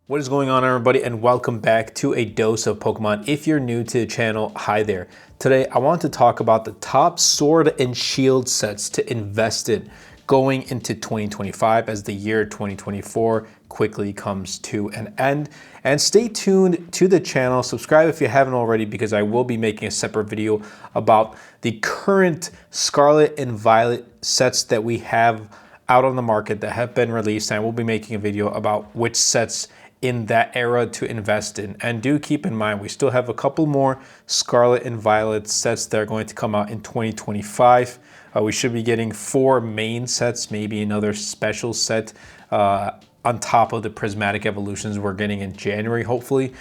What is going on, everybody, and welcome back to a dose of Pokemon. If you're new to the channel, hi there. Today I want to talk about the top Sword and Shield sets to invest in going into 2025 as the year 2024 quickly comes to an end. And stay tuned to the channel, subscribe if you haven't already, because I will be making a separate video about the current Scarlet and Violet sets that we have out on the market that have been released. And I will be making a video about which sets in that era to invest in. And do keep in mind, we still have a couple more Scarlet and Violet sets that are going to come out in 2025. We should be getting 4 main sets, maybe another special set on top of the Prismatic Evolutions we're getting in January, hopefully.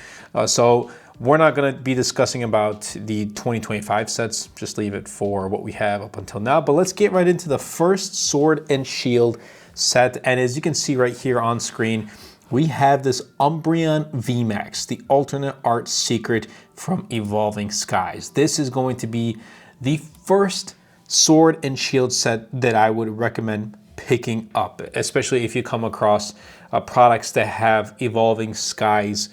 So we're not going to be discussing about the 2025 sets, just leave it for what we have up until now. But let's get right into the first Sword and Shield set. And as you can see right here on screen, we have this Umbreon Vmax, the alternate art secret from Evolving Skies. This is going to be the first Sword and Shield set that I would recommend picking up, especially if you come across products that have Evolving Skies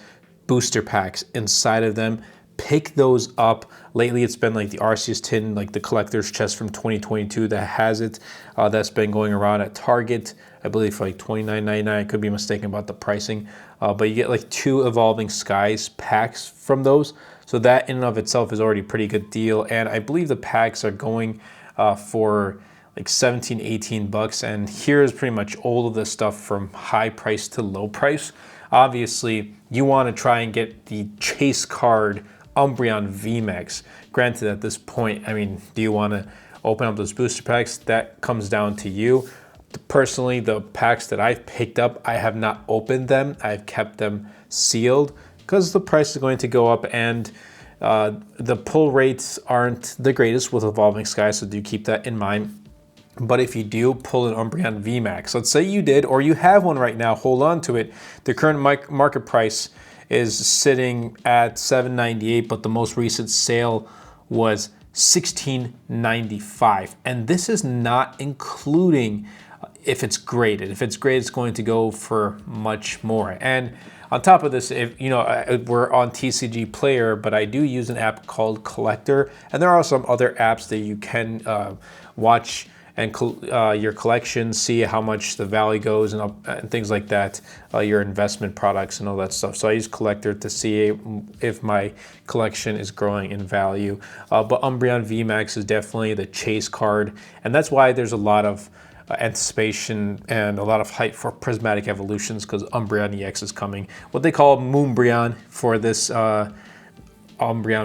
booster packs inside of them. Pick those up. Lately it's been like the Arceus tin, like the collector's chest from 2022 that has it. That's been going around at Target, I believe, for like $29.99. I could be mistaken about the pricing, but you get like 2 Evolving Skies packs from those. So that in and of itself is already a pretty good deal. And I believe the packs are going for like 17, 18 bucks. And here's pretty much all of the stuff from high price to low price. Obviously, you want to try and get the chase card Umbreon Vmax. Granted, at this point, I mean, do you want to open up those booster packs? That comes down to you. Personally, the packs that I've picked up, I have not opened them. I've kept them sealed because the price is going to go up, and the pull rates aren't the greatest with Evolving Skies, so do keep that in mind. But if you do pull an Umbreon Vmax, let's say you did, or you have one right now, hold on to it. The current market price is sitting at $7.98, but the most recent sale was $16.95. And this is not including if it's graded. If it's graded, it's going to go for much more. And on top of this, if you know, we're on TCG Player, but I do use an app called Collector, and there are some other apps that you can watch and your collection, see how much the value goes, and things like that, your investment products and all that stuff. So I use Collector to see if my collection is growing in value. But Umbreon Vmax is definitely the chase card, and that's why there's a lot of anticipation and a lot of hype for Prismatic Evolutions, because Umbreon EX is coming. What they call Moonbreon for this Umbreon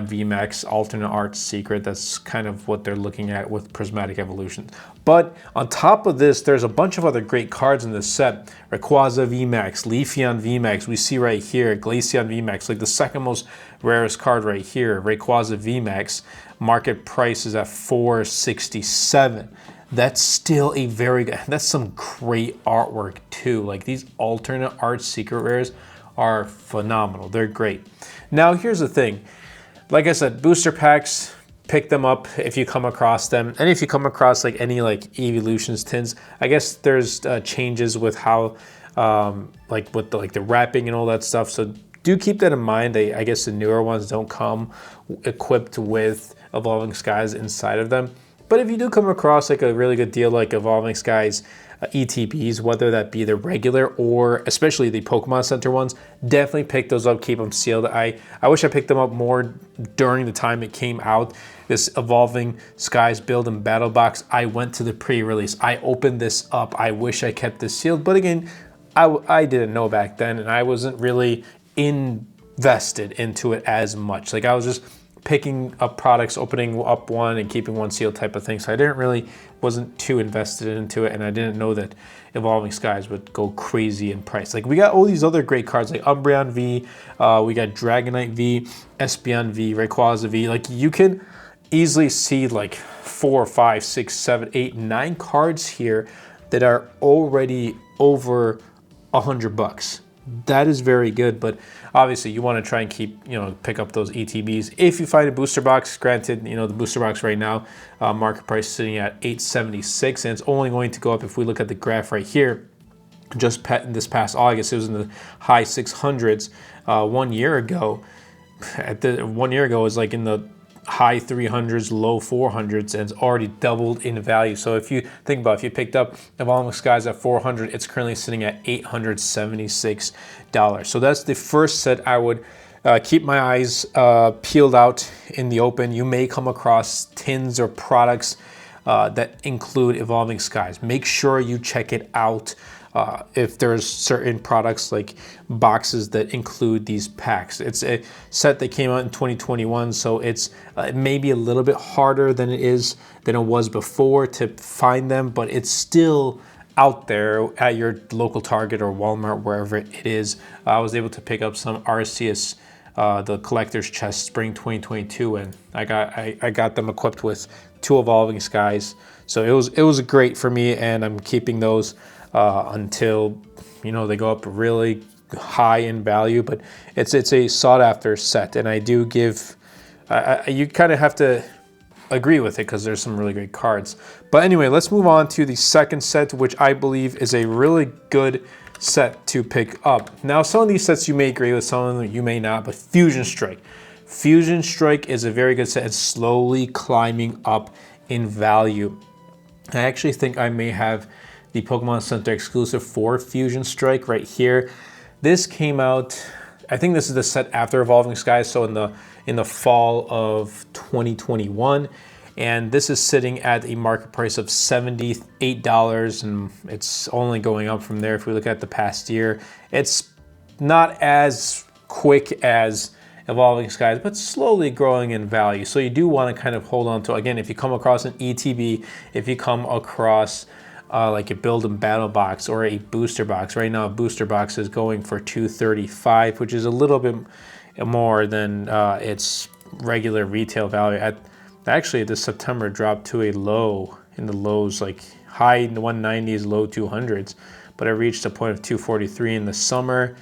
Vmax alternate art secret. That's kind of what they're looking at with Prismatic Evolution. But on top of this, there's a bunch of other great cards in this set. Rayquaza Vmax, Leafeon Vmax, we see right here, Glaceon Vmax, like the second most rarest card right here, Rayquaza Vmax. Market price is at $467. That's still a very good, that's some great artwork too. Like these alternate art secret rares are phenomenal. They're great. Now here's the thing. Like I said, booster packs, pick them up if you come across them. And if you come across like any like Evolutions tins, I guess there's changes with how, like with the wrapping and all that stuff. So do keep that in mind. I guess the newer ones don't come equipped with Evolving Skies inside of them. But if you do come across like a really good deal like Evolving Skies ETBs, whether that be the regular or especially the Pokemon Center ones, definitely pick those up, keep them sealed. I wish I picked them up more during the time it came out. This Evolving Skies Build and Battle Box, I went to the pre-release. I opened this up. I wish I kept this sealed, but again, I didn't know back then, and I wasn't really invested into it as much. Like I was just picking up products, opening up one and keeping one sealed type of thing. So I wasn't too invested into it, and I didn't know that Evolving Skies would go crazy in price. Like we got all these other great cards like Umbreon V, we got Dragonite V, Espeon V, Rayquaza V. Like you can easily see like 4, 5, 6, 7, 8, 9 cards here that are already over $100. That is very good, but obviously you want to try and keep, pick up those ETBs. If you find a booster box, granted, the booster box right now, market price sitting at $876, and it's only going to go up if we look at the graph right here. just this past August. It was in the high 600s. 1 year ago, 1 year ago, it was like in the high 300s, low 400s, and it's already doubled in value. So if you think about it, if you picked up Evolving Skies at 400, it's currently sitting at $876. So that's the first set I would keep my eyes peeled out in the open. You may come across tins or products that include Evolving Skies. Make sure you check it out. If there's certain products like boxes that include these packs. It's a set that came out in 2021, so it's maybe a little bit harder than it was before to find them, but it's still out there at your local Target or Walmart, wherever it is. I was able to pick up some Arceus, the collector's chest spring 2022, and I got them equipped with 2 Evolving Skies. So it was great for me, and I'm keeping those until they go up really high in value. But it's a sought after set, and I do give you kind of have to agree with it because there's some really great cards. But anyway, let's move on to the second set, which I believe is a really good set to pick up. Now, some of these sets you may agree with, some of them you may not, but Fusion Strike. Fusion Strike is a very good set. It's slowly climbing up in value. I actually think I may have the Pokemon Center exclusive for Fusion Strike right here. This came out, I think this is the set after Evolving Skies, so in the fall of 2021. And this is sitting at a market price of $78, and it's only going up from there. If we look at the past year, it's not as quick as Evolving Skies, but slowly growing in value. So you do want to kind of hold on to, again, if you come across an ETB, if you come across like a build and battle box or a booster box. Right now, a booster box is going for $235, which is a little bit more than its regular retail value. Actually, this September dropped to a low in the lows, like high in the 190s, low 200s, but it reached a point of 243 in the summer.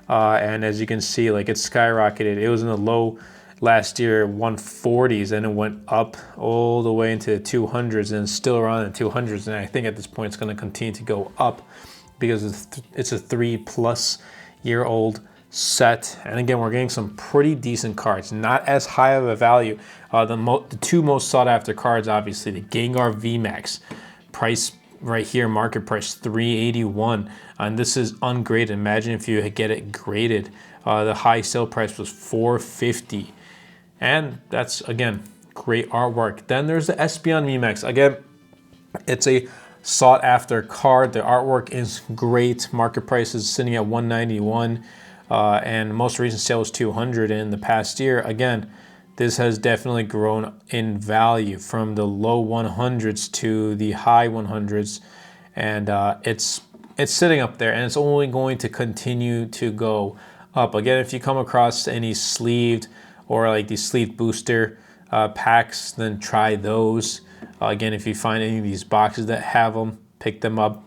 And as you can see, like it skyrocketed. It was in the low last year, 140s, and it went up all the way into the 200s and still around the 200s. And I think at this point it's going to continue to go up because it's a 3+ year old set. And again, we're getting some pretty decent cards, not as high of a value. The 2 most sought after cards, obviously, the Gengar Vmax, price right here, market price $381, and this is ungraded. Imagine if you get it graded. The high sale price was $450. And that's, again, great artwork. Then there's the Espeon Vmax. Again, it's a sought after card. The artwork is great. Market price is sitting at $191, and most recent sale was $200 in the past year. Again, this has definitely grown in value from the low 100s to the high 100s, and it's sitting up there, and it's only going to continue to go up. Again, if you come across any sleeved or like these sleeved booster packs, then try those. Again, if you find any of these boxes that have them, pick them up.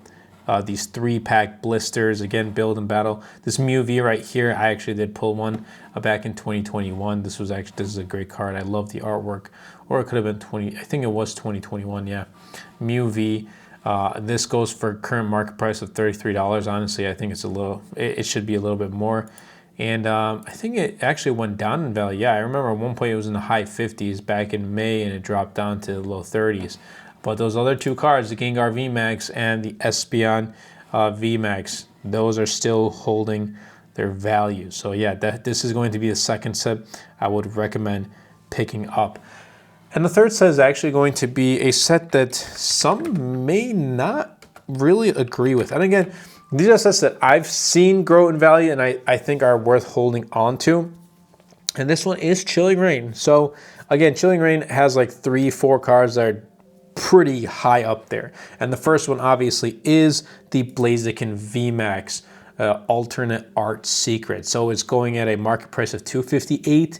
These 3-pack blisters, again, build and battle. This Mew V right here, I actually did pull one back in 2021. This is a great card. I love the artwork. Or it could have been I think it was 2021, yeah. Mew V. This goes for current market price of $33. Honestly, I think it should be a little bit more. And I think it actually went down in value. Yeah, I remember at one point it was in the high 50s back in May, and it dropped down to the low 30s. But those other 2 cards, the Gengar Vmax and the Espeon Vmax, those are still holding their value. So yeah, this is going to be the second set I would recommend picking up. And the third set is actually going to be a set that some may not really agree with. And again, these are sets that I've seen grow in value and I think are worth holding on to. And this one is Chilling Reign. So again, Chilling Reign has like 3-4 cards that are pretty high up there. And the first one obviously is the Blaziken Vmax alternate art secret. So it's going at a market price of $258,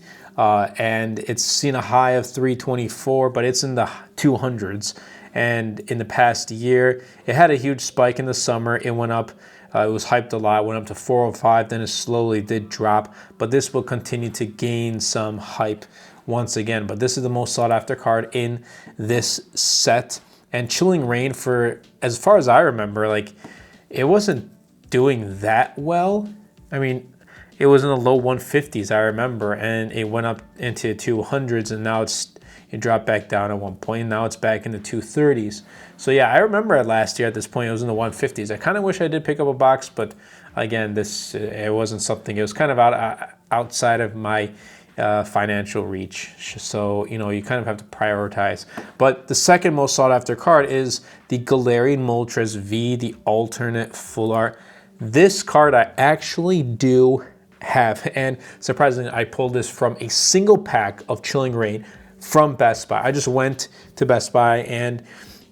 and it's seen a high of $324, but it's in the 200s. And in the past year, it had a huge spike in the summer. It went up, it was hyped a lot, went up to 405, then it slowly did drop. But this will continue to gain some hype once again. But this is the most sought after card in this set. And Chilling Reign, for as far as I remember, like it wasn't doing that well. I mean, it was in the low 150s, I remember, and it went up into 200s, and now it dropped back down at one point, and now it's back in the 230s. So yeah, I remember last year at this point, it was in the 150s. I kind of wish I did pick up a box, but again, it wasn't something, it was kind of outside of my financial reach. So, you know, you kind of have to prioritize. But the second most sought after card is the Galarian Moltres V, the alternate full art. This card I actually do have, and surprisingly, I pulled this from a single pack of Chilling Reign from Best Buy. I just went to Best Buy, and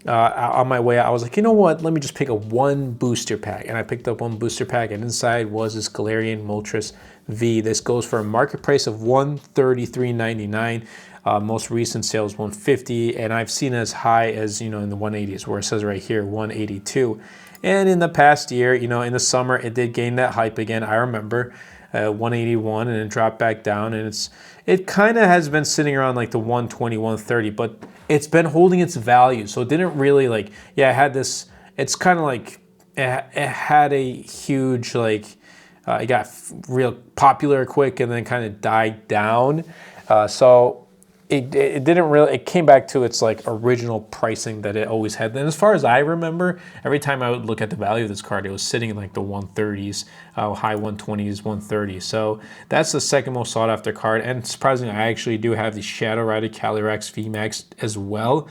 on my way out, I was like, you know what? Let me just pick up one booster pack. And I picked up one booster pack, and inside was this Galarian Moltres V. This goes for a market price of $133.99. Most recent sales $150, and I've seen as high as, you know, in the 180s, where it says right here $182. And in the past year, you know, in the summer, it did gain that hype again. I remember 181, and it dropped back down, and it kind of has been sitting around like the 120, 130, but it's been holding its value. So it didn't really like, yeah, it had this, it's kind of like, it had a huge, like, it got real popular quick and then kind of died down. So it didn't really, it came back to its like original pricing that it always had. And as far as I remember, every time I would look at the value of this card, it was sitting in like the 130s, high 120s, 130s. So that's the second most sought after card. And surprisingly, I actually do have the Shadow Rider Calyrex Vmax as well.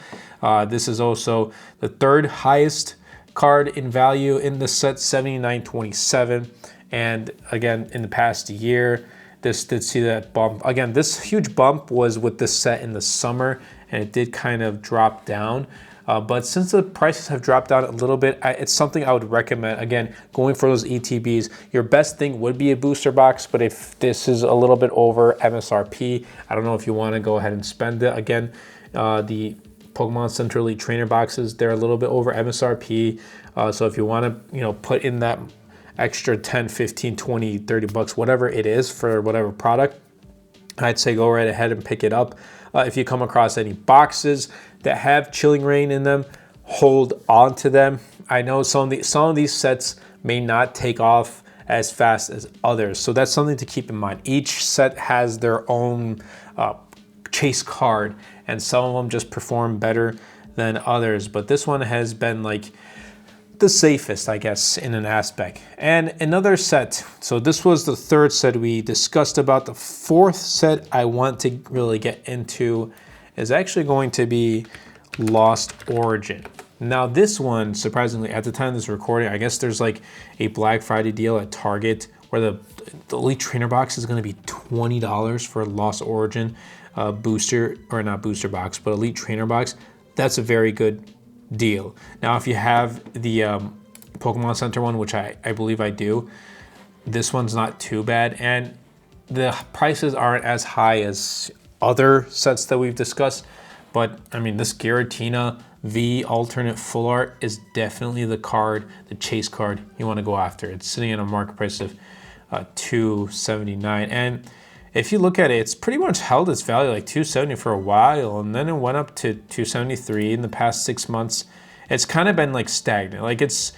This is also the third highest card in value in the set, $79.27. And again, in the past year, this did see that bump. Again, this huge bump was with this set in the summer, and it did kind of drop down. But since the prices have dropped down a little bit, it's something I would recommend. Again, going for those ETBs, your best thing would be a booster box, but if this is a little bit over MSRP, I don't know if you want to go ahead and spend it. Again, the Pokemon Center Elite Trainer boxes, they're a little bit over MSRP. So if you want to, you know, put in that extra 10, 15, 20, 30 bucks, whatever it is for whatever product, I'd say go right ahead and pick it up. If you come across any boxes that have Chilling Reign in them, hold on to them. I know some of these sets may not take off as fast as others, so that's something to keep in mind. Each set has their own chase card, and some of them just perform better than others, but this one has been like the safest, I guess, in an aspect. And another set, so this was the third set we discussed about. The fourth set I want to really get into is actually going to be Lost Origin. Now this one, surprisingly, at the time of this recording, I guess there's like a Black Friday deal at Target where the Elite Trainer box is going to be $20 for Lost Origin booster, or not booster box, but Elite Trainer box. That's a very good deal. Now, if you have the Pokemon Center one, which I believe I do, this one's not too bad, and the prices aren't as high as other sets that we've discussed. But I mean, this Giratina V alternate full art is definitely the card, the chase card you want to go after. It's sitting at a market price of $279, and if you look at it, it's pretty much held its value like $270 for a while, and then it went up to $273 in the past 6 months. It's kind of been like stagnant. Like it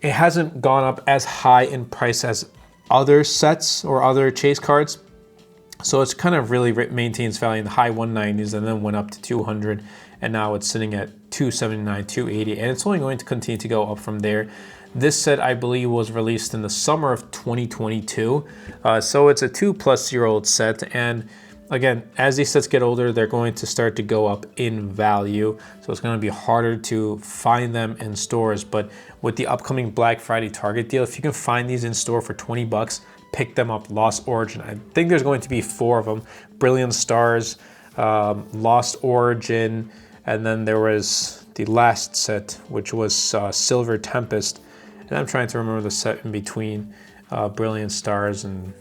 hasn't gone up as high in price as other sets or other chase cards. So it's kind of really maintains value in the high 190s, and then went up to 200, and now it's sitting at 279, 280, and it's only going to continue to go up from there. This set, I believe, was released in the summer of 2022. So it's a 2+ year-old set. And again, as these sets get older, they're going to start to go up in value. So it's going to be harder to find them in stores. But with the upcoming Black Friday Target deal, if you can find these in store for 20 bucks, pick them up. Lost Origin. I think there's going to be 4 of them. Brilliant Stars, Lost Origin, and then there was the last set, which was Silver Tempest. And I'm trying to remember the set in between Brilliant Stars and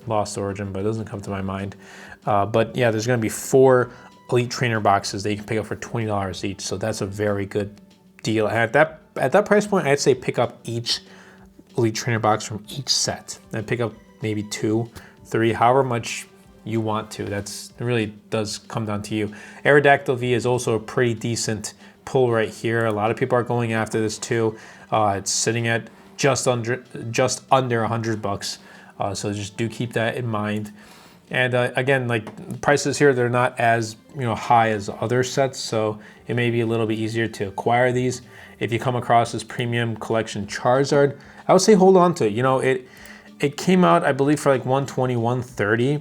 Lost Origin, but it doesn't come to my mind. But yeah, there's going to be 4 Elite Trainer boxes that you can pick up for $20 each. So that's a very good deal. And at that price point, I'd say pick up each Elite Trainer box from each set, and pick up maybe 2, 3, however much you want to. It really does come down to you. Aerodactyl V is also a pretty decent pull right here. A lot of people are going after this too. It's sitting at just under $100. So just do keep that in mind. And again, like prices here, they're not as high as other sets, so it may be a little bit easier to acquire these. If you come across this premium collection Charizard, I would say hold on to it. It came out, I believe, for like 120, 130,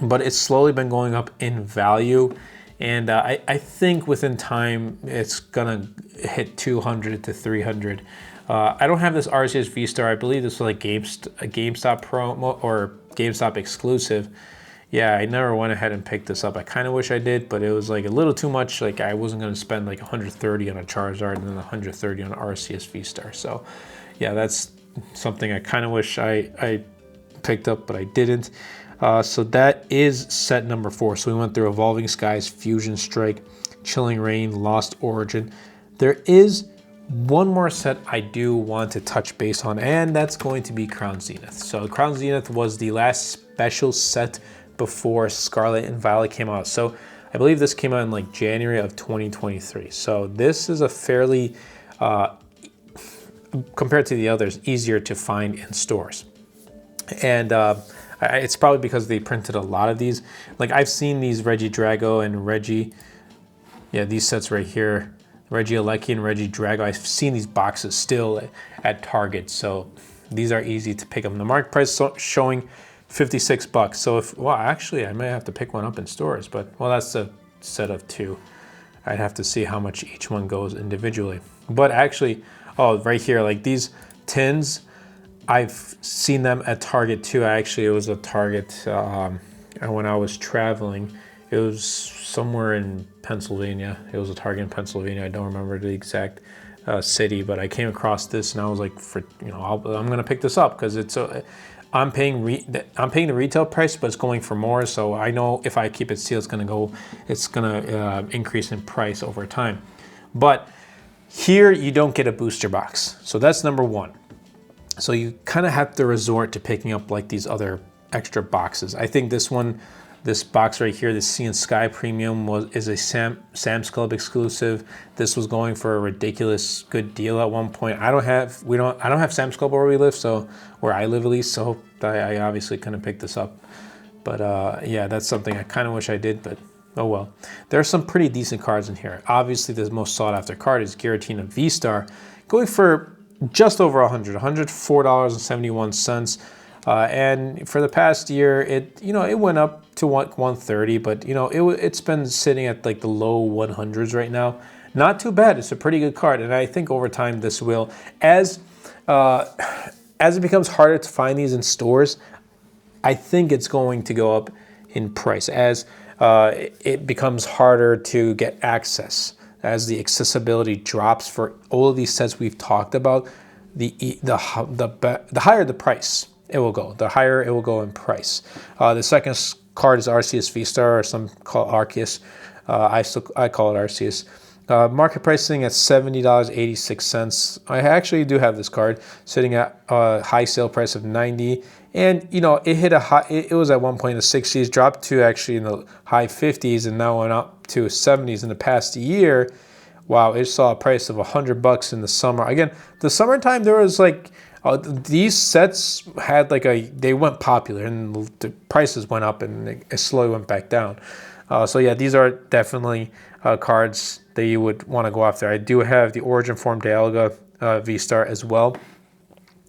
but it's slowly been going up in value. And I think within time, it's gonna hit 200 to 300. I don't have this RCS V-Star. I believe this was like a GameStop promo or GameStop exclusive. Yeah, I never went ahead and picked this up. I kind of wish I did, but it was like a little too much. Like I wasn't gonna spend like 130 on a Charizard and then 130 on an RCS V-Star. So yeah, that's something I kind of wish I picked up, but I didn't. So that is set number 4. So we went through Evolving Skies, Fusion Strike, Chilling Reign, Lost Origin. There is one more set I do want to touch base on, and that's going to be Crown Zenith. So Crown Zenith was the last special set before Scarlet and Violet came out. So I believe this came out in like January of 2023. So this is a fairly, compared to the others, easier to find in stores. And it's probably because they printed a lot of these. Like I've seen these Regidrago and these sets right here, Regieleki and Regidrago. I've seen these boxes still at Target, so these are easy to pick up. The market price showing $56. So actually I might have to pick one up in stores, but well, that's a set of 2. I'd have to see how much each one goes individually. But actually, right here, like these tins, I've seen them at Target too. It was a Target when I was traveling. It was somewhere in Pennsylvania. It was a Target in Pennsylvania. I don't remember the exact city, but I came across this and I was like, I'm gonna pick this up because it's I'm paying the retail price, but it's going for more. So I know if I keep it sealed, it's gonna increase in price over time. But here you don't get a booster box, so that's number 1. So you kind of have to resort to picking up like these other extra boxes. I think this box right here, the Sea and Sky Premium is a Sam's Club exclusive. This was going for a ridiculous good deal at one point. I don't have Sam's Club where we live, so where I live at least, so I obviously couldn't pick this up. But yeah, that's something I kind of wish I did, but oh well. There are some pretty decent cards in here. Obviously, the most sought after card is Giratina V-Star, going for just over $104.71. And for the past year, it went up to 130, but it's been sitting at like the low 100s right now. Not too bad. It's a pretty good card, and I think over time this will, as it becomes harder to find these in stores, I think it's going to go up in price as it becomes harder to get access. As the accessibility drops for all of these sets we've talked about, the higher the price it will go, the higher it will go in price. The second card is RCS V-Star, or some call it Arceus. I call it Arceus. Market pricing at $70.86. I actually do have this card sitting at a high sale price of $90. And it hit a high. It was at one point in the 60s, dropped to actually in the high 50s, and now went up to 70s in the past year. Wow, it saw a price of $100 in the summer. Again, the summertime there was like these sets had like they went popular and the prices went up and it slowly went back down. So yeah, these are definitely cards that you would want to go after. I do have the Origin Form Dialga V-Star as well.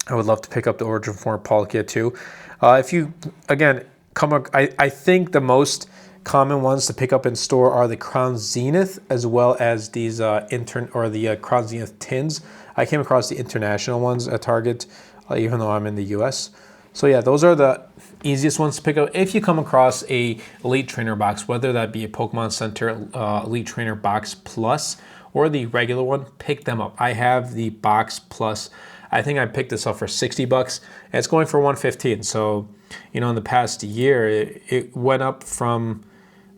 I would love to pick up the Origin Form Palkia too. If you, again, I think the most common ones to pick up in store are the Crown Zenith, as well as these Crown Zenith tins. I came across the international ones at Target, even though I'm in the US. So yeah, those are the easiest ones to pick up. If you come across a Elite Trainer box, whether that be a Pokemon Center Elite Trainer Box Plus or the regular one, pick them up. I have the Box Plus. I think I picked this up for $60. And it's going for $115. So, in the past year, it went up from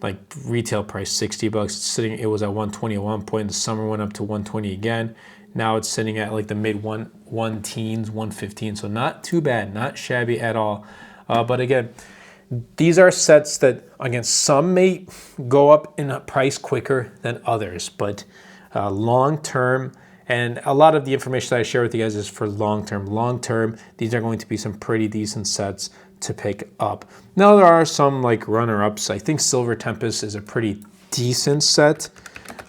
like retail price $60. It was at $120 at one point. In the summer went up to $120 again. Now it's sitting at like the mid one teens, $115. So not too bad, not shabby at all. But again, these are sets that, again, some may go up in price quicker than others, but long term, And a lot of the information that I share with you guys is for long term. Long term, these are going to be some pretty decent sets to pick up. Now there are some like runner-ups. I think Silver Tempest is a pretty decent set,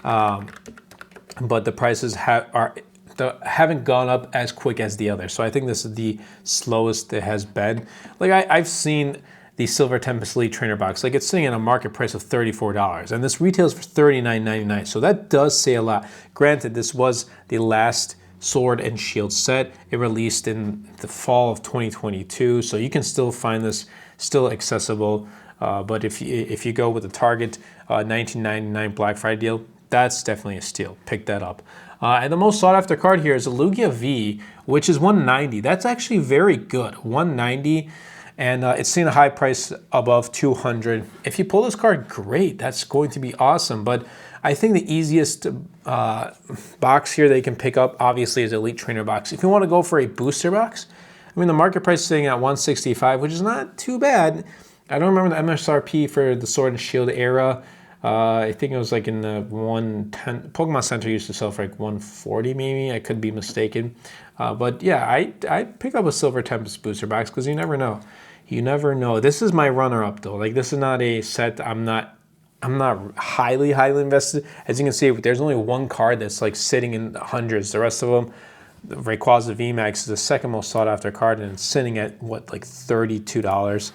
but the prices haven't gone up as quick as the others. So I think this is the slowest it has been. Like I've seen the Silver Tempest Elite Trainer Box, like it's sitting at a market price of $34, and this retails for $39.99. So that does say a lot. Granted, this was the last Sword and Shield set. It released in the fall of 2022, so you can still find this still accessible. But if you go with the Target $19.99 Black Friday deal, that's definitely a steal. Pick that up. And the most sought after card here is a Lugia V, which is $190. That's actually very good. $190. And it's seen a high price above $200. If you pull this card, great. That's going to be awesome. But I think the easiest box here that you can pick up, obviously, is Elite Trainer Box. If you want to go for a booster box, I mean, the market price is sitting at $165, which is not too bad. I don't remember the MSRP for the Sword and Shield era. I think it was like in the 110. Pokemon Center used to sell for like 140 maybe. I could be mistaken. But yeah, I pick up a Silver Tempest booster box because you never know. You never know. This is my runner-up though. Like this is not a set I'm not highly invested. As you can see, there's only one card that's like sitting in the hundreds. The rest of them, the Rayquaza Vmax is the second most sought after card, and it's sitting at what, like $32.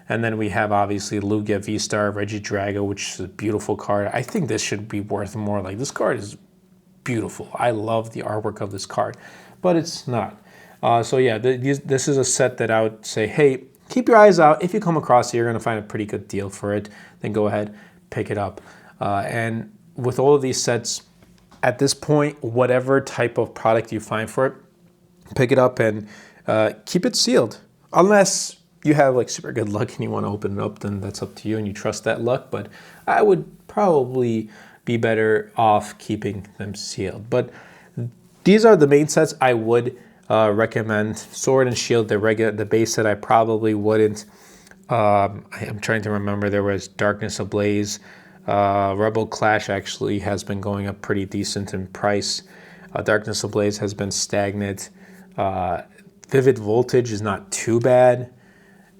And then we have obviously Lugia V-Star, Regidrago, which is a beautiful card. I think this should be worth more. Like this card is beautiful. I love the artwork of this card, but it's not. So yeah, this is a set that I would say, hey, keep your eyes out. If you come across it, you're going to find a pretty good deal for it. Then go ahead, pick it up. And with all of these sets, at this point, whatever type of product you find for it, pick it up and keep it sealed. Unless you have like super good luck and you want to open it up, then that's up to you and you trust that luck. But I would probably be better off keeping them sealed. But these are the main sets I would recommend. Sword and Shield, the base set I probably wouldn't. I'm trying to remember. There was Darkness Ablaze. Rebel Clash actually has been going up pretty decent in price. Darkness Ablaze has been stagnant. Vivid Voltage is not too bad.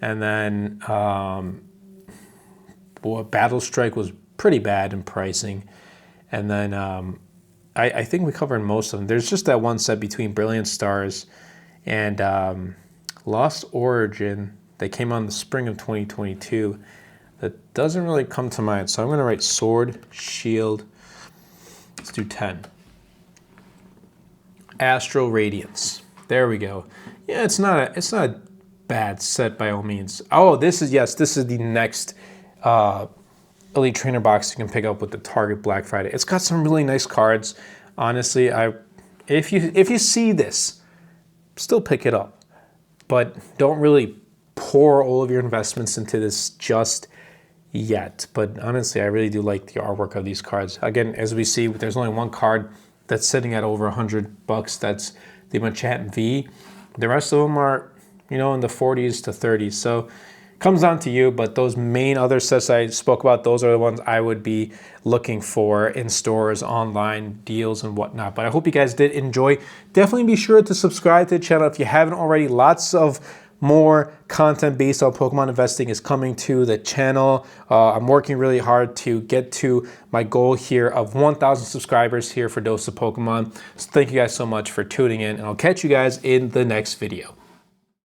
And then Battle Strike was pretty bad in pricing. And then I think we covered most of them. There's just that one set between Brilliant Stars and Lost Origin that came out in the spring of 2022 that doesn't really come to mind. So I'm going to write Sword, Shield. Let's do 10. Astral Radiance. There we go. Yeah, it's not a bad set by all means. Oh, this is the next Elite Trainer box you can pick up with the Target Black Friday. It's got some really nice cards. Honestly, if you see this, still pick it up, but don't really pour all of your investments into this just yet. But honestly, I really do like the artwork of these cards. Again, as we see, there's only one card that's sitting at over $100. That's the Machamp V. The rest of them are, in the 40s to 30s. So comes down to you, but those main other sets I spoke about, those are the ones I would be looking for in stores, online, deals, and whatnot. But I hope you guys did enjoy. Definitely be sure to subscribe to the channel if you haven't already. Lots of more content based on Pokemon investing is coming to the channel. I'm working really hard to get to my goal here of 1,000 subscribers here for Dose of Pokemon. So thank you guys so much for tuning in, and I'll catch you guys in the next video.